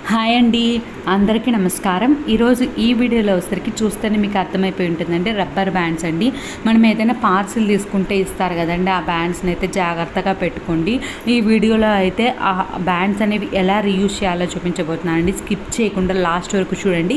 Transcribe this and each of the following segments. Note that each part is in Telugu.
హాయ్ అండి, అందరికీ నమస్కారం. ఈరోజు ఈ వీడియోలో వచ్చేసరికి చూస్తేనే మీకు అర్థమైపోయి ఉంటుందండి. రబ్బర్ బ్యాండ్స్ అండి. మనం ఏదైనా పార్సిల్ తీసుకుంటే ఇస్తారు కదండి, ఆ బ్యాండ్స్ని అయితే జాగ్రత్తగా పెట్టుకోండి. ఈ వీడియోలో అయితే ఆ బ్యాండ్స్ అనేవి ఎలా రీయూజ్ చేయాలో చూపించబోతున్నాను అండి. స్కిప్ చేయకుండా లాస్ట్ వరకు చూడండి,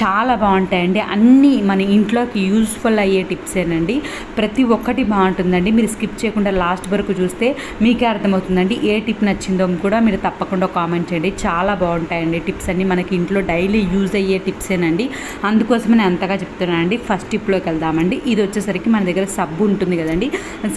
చాలా బాగుంటాయండి. అన్నీ మన ఇంట్లోకి యూజ్ఫుల్ అయ్యే టిప్సేనండి. ప్రతి ఒక్కటి బాగుంటుందండి. మీరు స్కిప్ చేయకుండా లాస్ట్ వరకు చూస్తే మీకే అర్థమవుతుందండి. ఏ టిప్ నచ్చిందో కూడా మీరు తప్పకుండా కామెంట్ చేయండి. చాలా బాగుంటాయండి టిప్స్ అన్నీ, మనకి ఇంట్లో డైలీ యూజ్ అయ్యే టిప్సేనండి. అందుకోసమే నేను అంతగా చెప్తున్నానండి. ఫస్ట్ టిప్లోకి వెళ్దామండి. ఇది వచ్చేసరికి మన దగ్గర సబ్బు ఉంటుంది కదండి.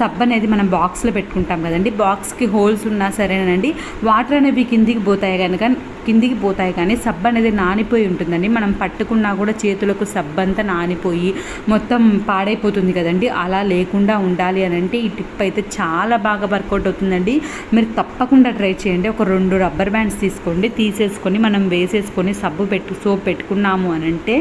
సబ్బు అనేది మనం బాక్స్లో పెట్టుకుంటాం కదండి. బాక్స్కి హోల్స్ ఉన్నా సరేనండి, వాటర్ అనేవి కిందికి పోతాయి కానీ సబ్బు అనేది నానిపోయి ఉంటుందండి. మనం పట్టుకున్నా కూడా చేతులకు సబ్బు అంతా నానిపోయి మొత్తం పాడైపోతుంది కదండి. అలా లేకుండా ఉండాలి అని అంటే ఈ టిప్ అయితే చాలా బాగా వర్కౌట్ అవుతుందండి. మీరు తప్పకుండా ట్రై చేయండి. ఒక 2 రబ్బర్ బ్యాండ్స్ తీసేసుకొని మనం వేసేసుకొని సోప్ పెట్టుకున్నాము అని అంటే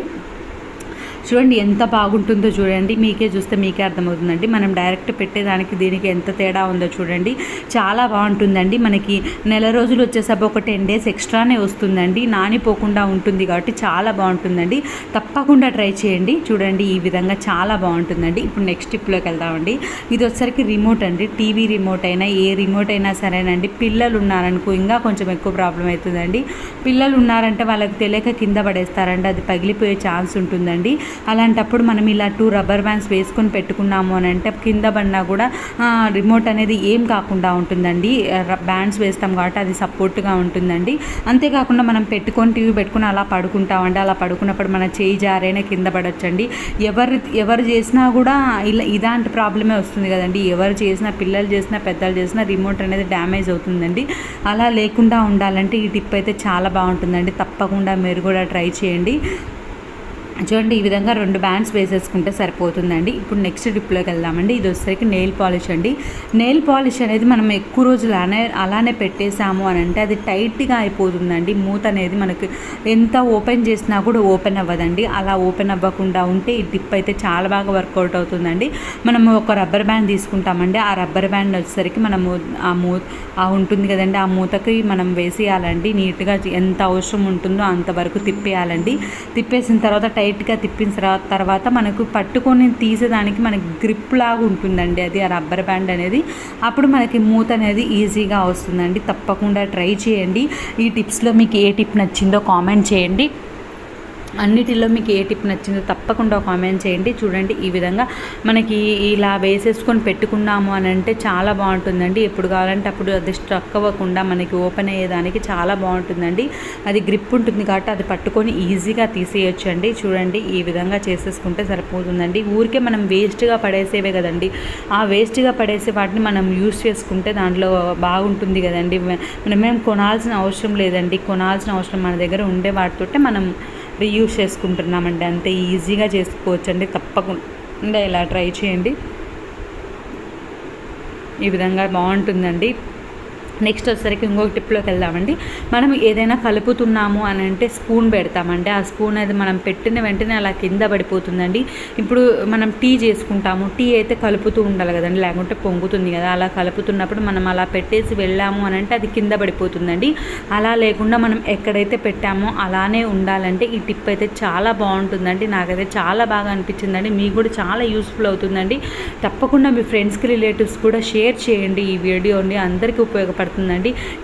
చూడండి ఎంత బాగుంటుందో. చూడండి, చూస్తే మీకే అర్థమవుతుందండి. మనం డైరెక్ట్ పెట్టేదానికి దీనికి ఎంత తేడా ఉందో చూడండి. చాలా బాగుంటుందండి. మనకి నెల రోజులు వచ్చేసరికి ఒక 10 days ఎక్స్ట్రానే వస్తుందండి. నానిపోకుండా ఉంటుంది కాబట్టి చాలా బాగుంటుందండి. తప్పకుండా ట్రై చేయండి. చూడండి, ఈ విధంగా చాలా బాగుంటుందండి. ఇప్పుడు నెక్స్ట్ టిప్లోకి వెళ్దామండి. ఇది వచ్చేసరికి రిమోట్ అండి. టీవీ రిమోట్ అయినా ఏ రిమోట్ అయినా సరేనండి. పిల్లలు ఉన్నారనుకో ఇంకా కొంచెం ఎక్కువ ప్రాబ్లం అవుతుందండి. పిల్లలు ఉన్నారంటే వాళ్ళకి తెలియక కింద పడేస్తారండి, అది పగిలిపోయే ఛాన్స్ ఉంటుందండి. అలాంటప్పుడు మనం ఇలా 2 రబ్బర్ బ్యాండ్స్ వేసుకొని పెట్టుకున్నాము అని అంటే కింద పడినా కూడా రిమోట్ అనేది ఏం కాకుండా ఉంటుందండి. బ్యాండ్స్ వేస్తాం కాబట్టి అది సపోర్ట్గా ఉంటుందండి. అంతేకాకుండా మనం టీవీ పెట్టుకుని అలా పడుకుంటామండి. అలా పడుకున్నప్పుడు మన చేయి జారైనా కింద పడొచ్చండి. ఎవరు చేసినా కూడా ఇలాంటి ప్రాబ్లమే వస్తుంది కదండి. ఎవరు చేసినా, పిల్లలు చేసినా, పెద్దలు చేసినా రిమోట్ అనేది డ్యామేజ్ అవుతుందండి. అలా లేకుండా ఉండాలంటే ఈ టిప్ అయితే చాలా బాగుంటుందండి. తప్పకుండా మీరు కూడా ట్రై చేయండి. చూడండి, ఈ విధంగా 2 బ్యాండ్స్ వేసేసుకుంటే సరిపోతుందండి. ఇప్పుడు నెక్స్ట్ టిప్లోకి వెళ్దామండి. ఇది వచ్చేసరికి నెయిల్ పాలిష్ అండి. నెయిల్ పాలిష్ అనేది మనం ఎక్కువ రోజులు అలానే పెట్టేసాము అని అంటే అది టైట్గా అయిపోతుందండి. మూత అనేది మనకి ఎంత ఓపెన్ చేసినా కూడా ఓపెన్ అవ్వదండి. అలా ఓపెన్ అవ్వకుండా ఉంటే ఈ టిప్ అయితే చాలా బాగా వర్కౌట్ అవుతుందండి. మనము ఒక రబ్బర్ బ్యాండ్ తీసుకుంటామండి. ఆ రబ్బర్ బ్యాండ్ వచ్చేసరికి మనము ఉంటుంది కదండి, ఆ మూతకి మనం వేసేయాలండి. నీట్గా ఎంత అవసరం ఉంటుందో అంతవరకు తిప్పేయాలండి. తిప్పేసిన తర్వాత టైట్గా తిప్పిన తర్వాత మనకు పట్టుకొని తీసేదానికి మనకి గ్రిప్ లాగా ఉంటుందండి అది ఆ రబ్బర్ బ్యాండ్ అనేది. అప్పుడు మనకి మూత అనేది ఈజీగా వస్తుందండి. తప్పకుండా ట్రై చేయండి. ఈ టిప్స్లో మీకు ఏ టిప్ నచ్చిందో కామెంట్ చేయండి. అన్నిటిలో మీకు ఏ టిప్ నచ్చిందో తప్పకుండా కామెంట్ చేయండి. చూడండి, ఈ విధంగా మనకి ఇలా వేసేసుకొని పెట్టుకున్నాము అని అంటే చాలా బాగుంటుందండి. ఎప్పుడు కావాలంటే అప్పుడు అది స్ట్రక్ అవ్వకుండా మనకి ఓపెన్ అయ్యేదానికి చాలా బాగుంటుందండి. అది గ్రిప్ ఉంటుంది కాబట్టి అది పట్టుకొని ఈజీగా తీసేయొచ్చండి. చూడండి, ఈ విధంగా చేసేసుకుంటే సరిపోతుందండి. ఊరికే మనం వేస్ట్గా పడేసేవే కదండి, ఆ వేస్ట్గా పడేసే వాటిని మనం యూస్ చేసుకుంటే దాంట్లో బాగుంటుంది కదండి. మనమేం కొనాల్సిన అవసరం లేదండి. కొనాల్సిన అవసరం మన దగ్గర ఉండే వాటితోటే మనం రీయూజ్ చేసుకుంటున్నామండి. అంతే ఈజీగా చేసుకోవచ్చండి. తప్పకుండా ఇలా ట్రై చేయండి. ఈ విధంగా బాగుంటుందండి. నెక్స్ట్ వచ్చేసరికి ఇంకొక టిప్లోకి వెళ్దామండి. మనం ఏదైనా కలుపుతున్నాము అని అంటే స్పూన్ పెడతామండి. ఆ స్పూన్ అది మనం పెట్టిన వెంటనే అలా కింద పడిపోతుందండి. ఇప్పుడు మనం టీ చేసుకుంటాము, టీ అయితే కలుపుతూ ఉండాలి కదండి, లేకుంటే పొంగుతుంది కదా. అలా కలుపుతున్నప్పుడు మనం అలా పెట్టేసి వెళ్ళాము అని అంటే అది కింద పడిపోతుందండి. అలా లేకుండా మనం ఎక్కడైతే పెట్టామో అలానే ఉండాలంటే ఈ టిప్ అయితే చాలా బాగుంటుందండి. నాకైతే చాలా బాగా అనిపించిందండి. మీకు కూడా చాలా యూస్ఫుల్ అవుతుందండి. తప్పకుండా మీ ఫ్రెండ్స్కి, రిలేటివ్స్ కూడా షేర్ చేయండి ఈ వీడియోని. అందరికీ ఉపయోగపడుతుంది.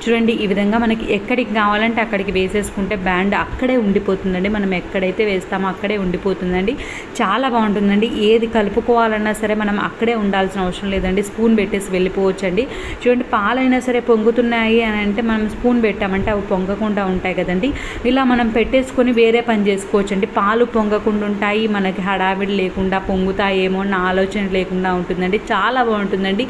చూడండి, ఈ విధంగా మనకి ఎక్కడికి కావాలంటే అక్కడికి వేసేసుకుంటే బ్యాండ్ అక్కడే ఉండిపోతుందండి. మనం ఎక్కడైతే వేస్తామో అక్కడే ఉండిపోతుందండి. చాలా బాగుంటుందండి. ఏది కలుపుకోవాలన్నా సరే మనం అక్కడే ఉండాల్సిన అవసరం లేదండి. స్పూన్ పెట్టేసి వెళ్ళిపోవచ్చండి. చూడండి, పాలైనా సరే పొంగుతున్నాయి అని అంటే మనం స్పూన్ పెట్టామంటే అవి పొంగకుండా ఉంటాయి కదండి. ఇలా మనం పెట్టేసుకొని వేరే పని చేసుకోవచ్చండి. పాలు పొంగకుండా ఉంటాయి, మనకి హడావిడి లేకుండా పొంగుతాయేమో అన్న ఆలోచన లేకుండా ఉంటుందండి. చాలా బాగుంటుందండి.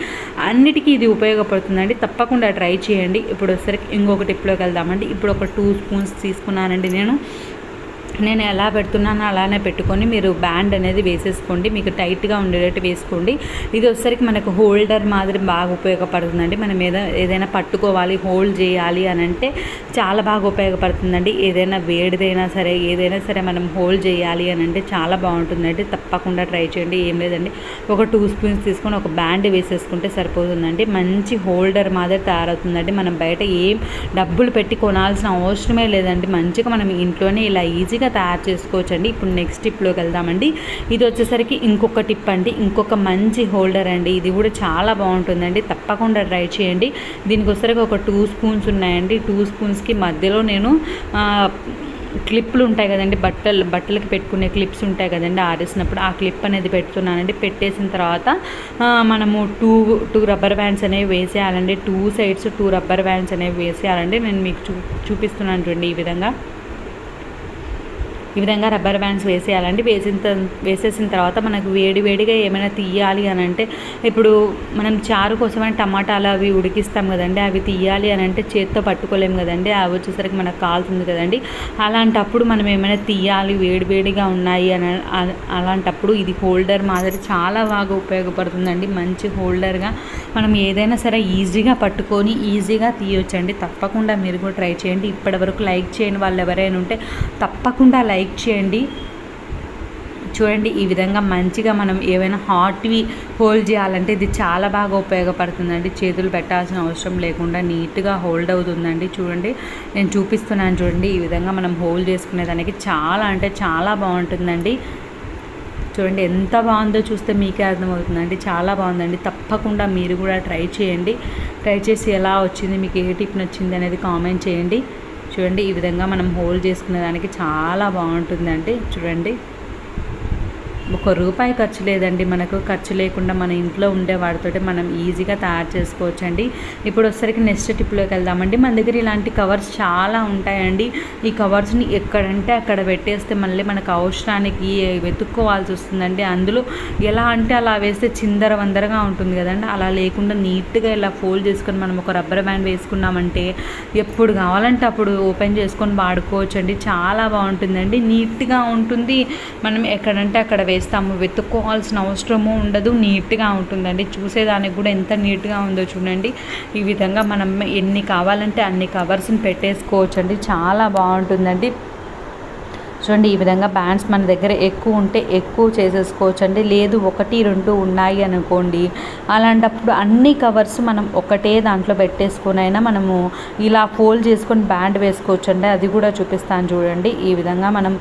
అన్నిటికీ ఇది ఉపయోగపడుతుందండి. తప్పకుండా ట్రై చేయండి. ఇప్పుడు వచ్చేసరికి ఇంకొక టిప్లోకి వెళ్దామండి. ఇప్పుడు ఒక 2 స్పూన్స్ తీసుకున్నానండి నేను. నేను ఎలా పెడుతున్నానో అలానే పెట్టుకొని మీరు బ్యాండ్ అనేది వేసేసుకోండి. మీకు టైట్గా ఉండేటట్టు వేసుకోండి. ఇది వచ్చేసరికి మనకు హోల్డర్ మాదిరి బాగా ఉపయోగపడుతుందండి. మనం ఏదైనా పట్టుకోవాలి, హోల్డ్ చేయాలి అని అంటే చాలా బాగా ఉపయోగపడుతుందండి. ఏదైనా వేడిదైనా సరే, ఏదైనా సరే మనం హోల్డ్ చేయాలి అని అంటే చాలా బాగుంటుందండి. తప్పకుండా ట్రై చేయండి. ఏం లేదండి, ఒక 2 స్పూన్స్ తీసుకొని ఒక బ్యాండ్ వేసేసుకుంటే సరిపోతుందండి. మంచి హోల్డర్ మాదిరి తయారవుతుందండి. మనం బయట ఏం డబ్బులు పెట్టి కొనాల్సిన అవసరమే లేదండి. మంచిగా మనం ఇంట్లోనే ఇలా ఈజీగా తయారు చేసుకోవచ్చండి. ఇప్పుడు నెక్స్ట్ టిప్లోకి వెళ్దామండి. ఇది వచ్చేసరికి ఇంకొక టిప్ అండి, ఇంకొక మంచి హోల్డర్ అండి. ఇది కూడా చాలా బాగుంటుందండి. తప్పకుండా ట్రై చేయండి. దీనికి వచ్చేసరికి ఒక 2 స్పూన్స్ ఉన్నాయండి. 2 స్పూన్స్కి మధ్యలో నేను క్లిప్లు ఉంటాయి కదండి, బట్టలకి పెట్టుకునే క్లిప్స్ ఉంటాయి కదండి ఆరేసినప్పుడు, ఆ క్లిప్ అనేది పెడుతున్నానండి. పెట్టేసిన తర్వాత మనము టూ రబ్బర్ బ్యాండ్స్ అనేవి వేసేయాలండి. 2 సైడ్స్ 2 రబ్బర్ బ్యాండ్స్ అనేవి వేసేయాలండి. నేను మీకు చూపిస్తున్నాను చూడండి. ఈ విధంగా రబ్బర్ బ్యాండ్స్ వేసేయాలండి. వేసేసిన తర్వాత మనకు వేడిగా ఏమైనా తీయాలి అని అంటే, ఇప్పుడు మనం చారు కోసమని టమాటాలు అవి ఉడికిస్తాం కదండి, అవి తీయాలి అని అంటే చేత్తో పట్టుకోలేము కదండి, అవి వచ్చేసరికి మనకు కాలుతుంది కదండి. అలాంటప్పుడు మనం ఏమైనా తీయాలి, వేడిగా ఉన్నాయి అని అలాంటప్పుడు ఇది హోల్డర్ మాదిరి చాలా బాగా ఉపయోగపడుతుందండి. మంచి హోల్డర్గా మనం ఏదైనా సరే ఈజీగా పట్టుకొని ఈజీగా తీయొచ్చండి. తప్పకుండా మీరు కూడా ట్రై చేయండి. ఇప్పటివరకు లైక్ చేయని వాళ్ళు ఎవరైనా ఉంటే తప్పకుండా లైక్ చేయండి. చూడండి, ఈ విధంగా మంచిగా మనం ఏవైనా హాట్వి హోల్డ్ చేయాలంటే ఇది చాలా బాగా ఉపయోగపడుతుందండి. చేతులు పెట్టాల్సిన అవసరం లేకుండా నీట్గా హోల్డ్ అవుతుందండి. చూడండి, నేను చూపిస్తున్నాను చూడండి. ఈ విధంగా మనం హోల్డ్ చేసుకునేదానికి చాలా అంటే చాలా బాగుంటుందండి. చూడండి ఎంత బాగుందో, చూస్తే మీకే అర్థమవుతుందండి. చాలా బాగుందండి. తప్పకుండా మీరు కూడా ట్రై చేయండి. ట్రై చేసి ఎలా వచ్చింది, మీకు ఏ టిప్ నచ్చింది అనేది కామెంట్ చేయండి. చూడండి, ఈ విధంగా మనం హోల్డ్ చేసుకునే దానికి చాలా బాగుంటుందండి. చూడండి, ₹1 ఖర్చు లేదండి. మనకు ఖర్చు లేకుండా మన ఇంట్లో ఉండే వాటితోటి మనం ఈజీగా తయారు చేసుకోవచ్చండి. ఇప్పుడు వచ్చేసరికి నెక్స్ట్ టిప్లోకి వెళ్దామండి. మన దగ్గర ఇలాంటి కవర్స్ చాలా ఉంటాయండి. ఈ కవర్స్ని ఎక్కడంటే అక్కడ పెట్టేస్తే మళ్ళీ మనకు అవసరానికి వెతుక్కోవాల్సి వస్తుందండి. అందులో ఎలా అంటే అలా వేస్తే చిందరవందరగా ఉంటుంది కదండి. అలా లేకుండా నీట్గా ఇలా ఫోల్డ్ చేసుకొని మనం ఒక రబ్బర్ బ్యాండ్ వేసుకున్నామంటే ఎప్పుడు కావాలంటే అప్పుడు ఓపెన్ చేసుకొని వాడుకోవచ్చండి. చాలా బాగుంటుందండి. నీట్గా ఉంటుంది. మనం ఎక్కడంటే అక్కడ వేస్తాము, వెతుక్కోవాల్సిన అవసరము ఉండదు. నీట్గా ఉంటుందండి. చూసేదానికి కూడా ఎంత నీట్గా ఉందో చూడండి. ఈ విధంగా మనం ఎన్ని కావాలంటే అన్ని కవర్స్ని పెట్టేసుకోవచ్చండి. చాలా బాగుంటుందండి. చూడండి, ఈ విధంగా బ్యాండ్స్ మన దగ్గర ఎక్కువ ఉంటే ఎక్కువ చేసేసుకోవచ్చండి. లేదు 1, 2 ఉన్నాయి అనుకోండి, అలాంటప్పుడు అన్ని కవర్స్ మనం ఒకటే దాంట్లో పెట్టేసుకొని అయినా మనము ఇలా ఫోల్డ్ చేసుకొని బ్యాండ్ వేసుకోవచ్చండి. అది కూడా చూపిస్తాను చూడండి. ఈ విధంగా మనం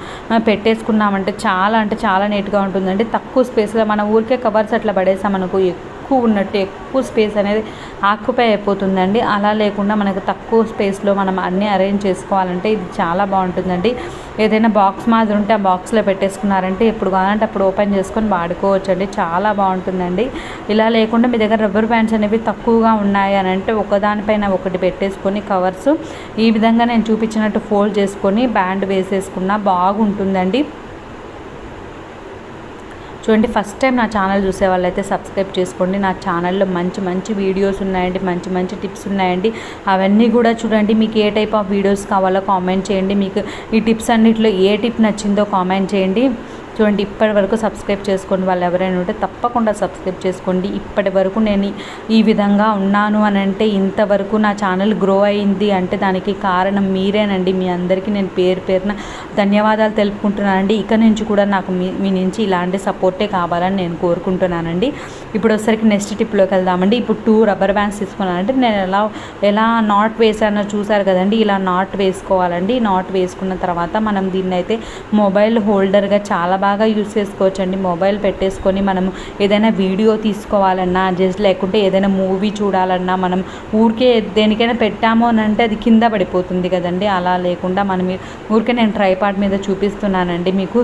పెట్టేసుకున్నామంటే చాలా అంటే చాలా నీట్గా ఉంటుందండి. తక్కువ స్పేస్లో మన ఊరికే కవర్స్ అట్లా పడేసామనుకో ఎక్కువ స్పేస్ అనేది ఆక్యుపై అయిపోతుందండి. అలా లేకుండా మనకు తక్కువ స్పేస్లో మనం అన్నీ అరేంజ్ చేసుకోవాలంటే ఇది చాలా బాగుంటుందండి. ఏదైనా బాక్స్ మాదిరి ఉంటే ఆ బాక్స్లో పెట్టేసుకున్నారంటే ఎప్పుడు కావాలంటే అప్పుడు ఓపెన్ చేసుకొని వాడుకోవచ్చండి. చాలా బాగుంటుందండి. ఇలా లేకుండా మీ దగ్గర రబ్బర్ బ్యాండ్స్ అనేవి తక్కువగా ఉన్నాయి అని అంటే ఒకదానిపైన ఒకటి పెట్టేసుకొని కవర్స్ ఈ విధంగా నేను చూపించినట్టు ఫోల్డ్ చేసుకొని బ్యాండ్ వేసేసుకున్నా బాగుంటుందండి. చూడండి, ఫస్ట్ టైం నా ఛానల్ చూసే వాళ్ళైతే సబ్స్క్రైబ్ చేసుకోండి. నా ఛానల్లో మంచి వీడియోస్ ఉన్నాయండి, మంచి టిప్స్ ఉన్నాయండి. అవన్నీ కూడా చూడండి. మీకు ఏ టైప్ ఆఫ్ వీడియోస్ కావాలో కామెంట్ చేయండి. మీకు ఈ టిప్స్ అన్నిటిలో ఏ టిప్ నచ్చిందో కామెంట్ చేయండి. చూడండి, ఇప్పటి వరకు సబ్స్క్రైబ్ చేసుకోండి వాళ్ళు ఎవరైనా ఉంటే తప్పకుండా సబ్స్క్రైబ్ చేసుకోండి. ఇప్పటి వరకు నేను ఈ విధంగా ఉన్నాను అని అంటే, ఇంతవరకు నా ఛానల్ గ్రో అయింది అంటే దానికి కారణం మీరేనండి. మీ అందరికీ నేను పేరున ధన్యవాదాలు తెలుపుకుంటున్నానండి. ఇక నుంచి కూడా నాకు మీ నుంచి ఇలాంటి సపోర్టే కావాలని నేను కోరుకుంటున్నానండి. ఇప్పుడు వచ్చేసరికి నెక్స్ట్ టిప్లోకి వెళ్దామండి. ఇప్పుడు 2 రబ్బర్ బ్యాండ్స్ తీసుకున్నానంటే నేను ఎలా నాట్ వేసానో చూసారు కదండి. ఇలా నాట్ వేసుకోవాలండి. నాట్ వేసుకున్న తర్వాత మనం దీన్ని అయితే మొబైల్ హోల్డర్గా చాలా బాగా యూస్ చేసుకోవచ్చండి. మొబైల్ పెట్టేసుకొని మనం ఏదైనా వీడియో తీసుకోవాలన్నా, జస్ట్ లేకుంటే ఏదైనా మూవీ చూడాలన్నా, మనం ఊరికే దేనికైనా పెట్టాము అని అంటే అది కింద పడిపోతుంది కదండి. అలా లేకుండా మనం ఊరికే నేను ట్రైపాడ్ మీద చూపిస్తున్నానండి మీకు.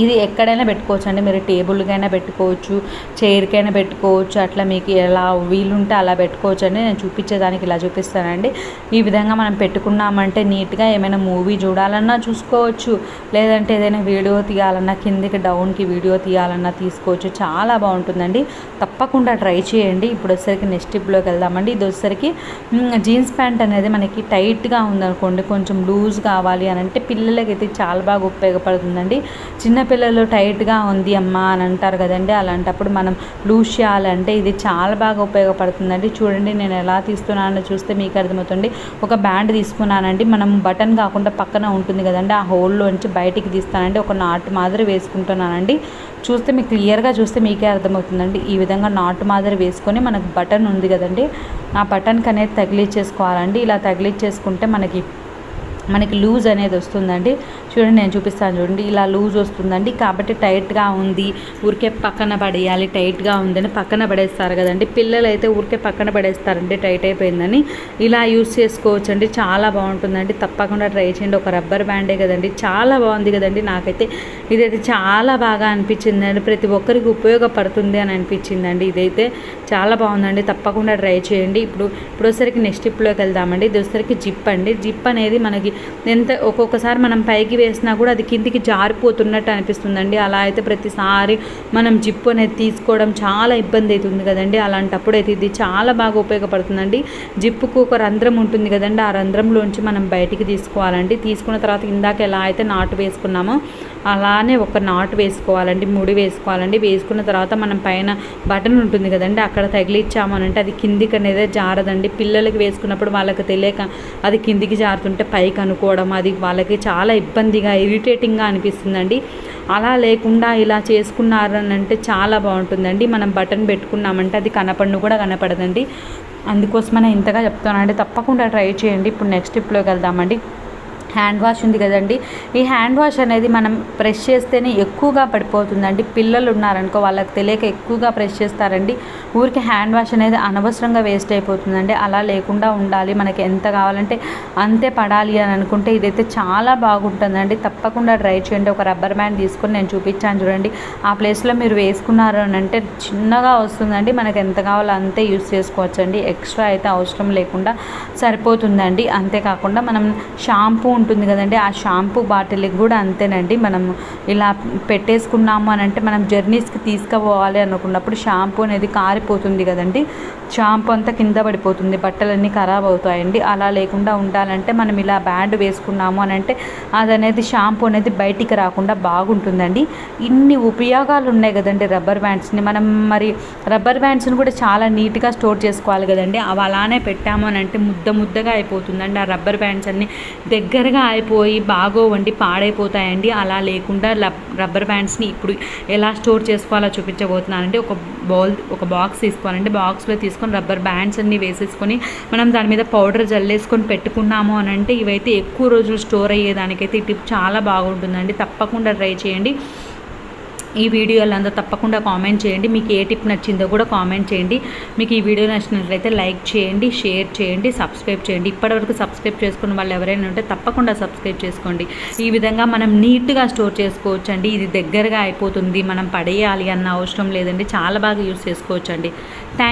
ఇది ఎక్కడైనా పెట్టుకోవచ్చు అండి, మీరు టేబుల్కైనా పెట్టుకోవచ్చు, చైర్కైనా పెట్టుకోవచ్చు, అట్లా మీకు ఎలా వీలుంటే అలా పెట్టుకోవచ్చు అండి. నేను చూపించేదానికి ఇలా చూపిస్తానండి. ఈ విధంగా మనం పెట్టుకున్నామంటే నీట్గా ఏమైనా మూవీ చూడాలన్నా చూసుకోవచ్చు, లేదంటే ఏదైనా వీడియో తీయాలన్నా కిందికి డౌన్కి వీడియో తీయాలన్నా తీసుకోవచ్చు. చాలా బాగుంటుందండి, తప్పకుండా ట్రై చేయండి. ఇప్పుడు వచ్చేసరికి నెక్స్ట్ టిప్లోకి వెళ్దామండి. ఇది వచ్చేసరికి జీన్స్ ప్యాంట్ అనేది మనకి టైట్గా ఉందనుకోండి, కొంచెం లూజ్ కావాలి అని అంటే పిల్లలకి అయితే చాలా బాగా ఉపయోగపడుతుందండి. చిన్నపిల్లలు టైట్గా ఉంది అమ్మ అని అంటారు కదండి, అలాంటప్పుడు మనం లూజ్ చేయాలంటే ఇది చాలా బాగా ఉపయోగపడుతుందండి. చూడండి నేను ఎలా తీస్తున్నానో చూస్తే మీకు అర్థమవుతుంది. ఒక బ్యాండ్ తీసుకున్నానండి, మనం బటన్ కాకుండా పక్కన ఉంటుంది కదండి, ఆ హోల్లోంచి బయటికి తీస్తానండి. ఒక నాటు మాదిరి వేసుకుంటున్నానండి. చూస్తే మీకు క్లియర్గా చూస్తే మీకే అర్థమవుతుందండి. ఈ విధంగా నాటు మాదిరి వేసుకొని మనకు బటన్ ఉంది కదండి, ఆ బటన్కి అనేది తగిలిచ్చేసుకోవాలండి. ఇలా తగిలిచ్చేసుకుంటే మనకి లూజ్ అనేది వస్తుందండి. చూడండి నేను చూపిస్తాను, చూడండి ఇలా లూజ్ వస్తుందండి. కాబట్టి టైట్గా ఉంది ఊరికే పక్కన పడేయాలి, టైట్గా ఉందని పక్కన పడేస్తారు కదండి, పిల్లలు అయితే ఊరికే పక్కన పడేస్తారండి టైట్ అయిపోయిందని. ఇలా యూజ్ చేసుకోవచ్చండి, చాలా బాగుంటుందండి. తప్పకుండా ట్రై చేయండి. ఒక రబ్బర్ బ్యాండే కదండి, చాలా బాగుంది కదండి. నాకైతే ఇదైతే చాలా బాగా అనిపించిందండి, ప్రతి ఒక్కరికి ఉపయోగపడుతుంది అని అనిపించిందండి. ఇదైతే చాలా బాగుందండి, తప్పకుండా ట్రై చేయండి. ఇప్పుడు వచ్చేసరికి నెక్స్ట్ టిప్లోకి వెళ్దామండి. ఇది వచ్చేసరికి జిప్ అండి. జిప్ అనేది మనకి ఒక్కొక్కసారి మనం పైకి వేసినా కూడా అది కిందికి జారిపోతున్నట్టు అనిపిస్తుందండి. అలా అయితే ప్రతిసారి మనం జిప్ అనేది తీసుకోవడం చాలా ఇబ్బంది అవుతుంది కదండి. అలాంటప్పుడు అయితే ఇది చాలా బాగా ఉపయోగపడుతుందండి. జిప్పుకు ఒక రంధ్రం ఉంటుంది కదండి, ఆ రంధ్రంలోంచి మనం బయటికి తీసుకోవాలండి. తీసుకున్న తర్వాత ఇందాక ఎలా అయితే నాటు వేసుకున్నామో అలానే ఒక నాటు వేసుకోవాలండి, ముడి వేసుకోవాలండి. వేసుకున్న తర్వాత మనం పైన బటన్ ఉంటుంది కదండి, అక్కడ తగిలిచ్చామనంటే అది కిందికి అనేది జారదండి. పిల్లలకి వేసుకున్నప్పుడు వాళ్ళకి తెలియక అది కిందికి జారుతుంటే పైకి అనుకోవడం, అది వాళ్ళకి చాలా ఇబ్బందిగా ఇరిటేటింగ్గా అనిపిస్తుందండి. అలా లేకుండా ఇలా చేసుకున్నారనంటే చాలా బాగుంటుందండి. మనం బటన్ పెట్టుకున్నామంటే అది కనపడను కూడా కనపడదండి. అందుకోసమనే ఇంతగా చెప్తానండి, తప్పకుండా ట్రై చేయండి. ఇప్పుడు నెక్స్ట్ టిప్లోకి వెళ్దామండి. హ్యాండ్ వాష్ ఉంది కదండి, ఈ హ్యాండ్ వాష్ అనేది మనం ప్రెస్ చేస్తేనే ఎక్కువగా పడిపోతుందండి. పిల్లలు ఉన్నారనుకో వాళ్ళకి తెలియక ఎక్కువగా ప్రెస్ చేస్తారండి, ఊరికి హ్యాండ్ వాష్ అనేది అనవసరంగా వేస్ట్ అయిపోతుందండి. అలా లేకుండా ఉండాలి, మనకి ఎంత కావాలంటే అంతే పడాలి అని అనుకుంటే ఇదైతే చాలా బాగుంటుందండి. తప్పకుండా ట్రై చేయండి. ఒక రబ్బర్ బ్యాండ్ తీసుకొని నేను చూపించాను చూడండి, ఆ ప్లేస్లో మీరు వేసుకున్నారు అని అంటే చిన్నగా వస్తుందండి, మనకు ఎంత కావాలో అంతే యూస్ చేసుకోవచ్చండి. ఎక్స్ట్రా అయితే అవసరం లేకుండా సరిపోతుందండి. అంతేకాకుండా మనం షాంపూ ఉంటుంది కదండి, ఆ షాంపూ బాటిల్కి కూడా అంతేనండి. మనం ఇలా పెట్టేసుకున్నాము అని అంటే మనం జర్నీస్కి తీసుకుపోవాలి అనుకున్నప్పుడు షాంపూ అనేది కారిపోతుంది కదండి, షాంపూ అంతా కింద పడిపోతుంది, బట్టలన్నీ ఖరాబ్ అవుతాయండి. అలా లేకుండా ఉండాలంటే మనం ఇలా బ్యాండ్ వేసుకున్నాము అని అంటే అది అనేది షాంపూ అనేది బయటికి రాకుండా బాగుంటుందండి. ఇన్ని ఉపయోగాలు ఉన్నాయి కదండి రబ్బర్ బ్యాండ్స్ని. మనం మరి రబ్బర్ బ్యాండ్స్ని కూడా చాలా నీట్గా స్టోర్ చేసుకోవాలి కదండి. అవి అలానే పెట్టాము అని అంటే ముద్దగా అయిపోతుందండి. ఆ రబ్బర్ బ్యాండ్స్ అన్ని దగ్గరగా అయిపోయి బాగోవండి, పాడైపోతాయండి. అలా లేకుండా రబ్బర్ బ్యాండ్స్ని ఇప్పుడు ఎలా స్టోర్ చేసుకోవాలో చూపించబోతున్నానండి. ఒక బాక్స్ తీసుకోవాలండి, బాక్స్లో తీసుకొని రబ్బర్ బ్యాండ్స్ అన్ని వేసేసుకొని మనం దాని మీద పౌడర్ జల్లేసుకొని పెట్టుకున్నాము అని అంటే ఇవైతే ఎక్కువ రోజులు స్టోర్ అయ్యేదానికైతే ఈ టిప్ చాలా బాగుంటుందండి. తప్పకుండా ట్రై చేయండి. ఈ వీడియోలో అందరూ తప్పకుండా కామెంట్ చేయండి, మీకు ఏ టిప్ నచ్చిందో కూడా కామెంట్ చేయండి. మీకు ఈ వీడియో నచ్చినట్లయితే లైక్ చేయండి, షేర్ చేయండి, సబ్స్క్రైబ్ చేయండి. ఇప్పటివరకు సబ్స్క్రైబ్ చేసుకున్న వాళ్ళు ఎవరైనా ఉంటే తప్పకుండా సబ్స్క్రైబ్ చేసుకోండి. ఈ విధంగా మనం నీట్గా స్టోర్ చేసుకోవచ్చండి. ఇది దగ్గరగా అయిపోతుంది, మనం పడేయాలి అన్న అవసరం లేదండి, చాలా బాగా యూస్ చేసుకోవచ్చండి. థ్యాంక్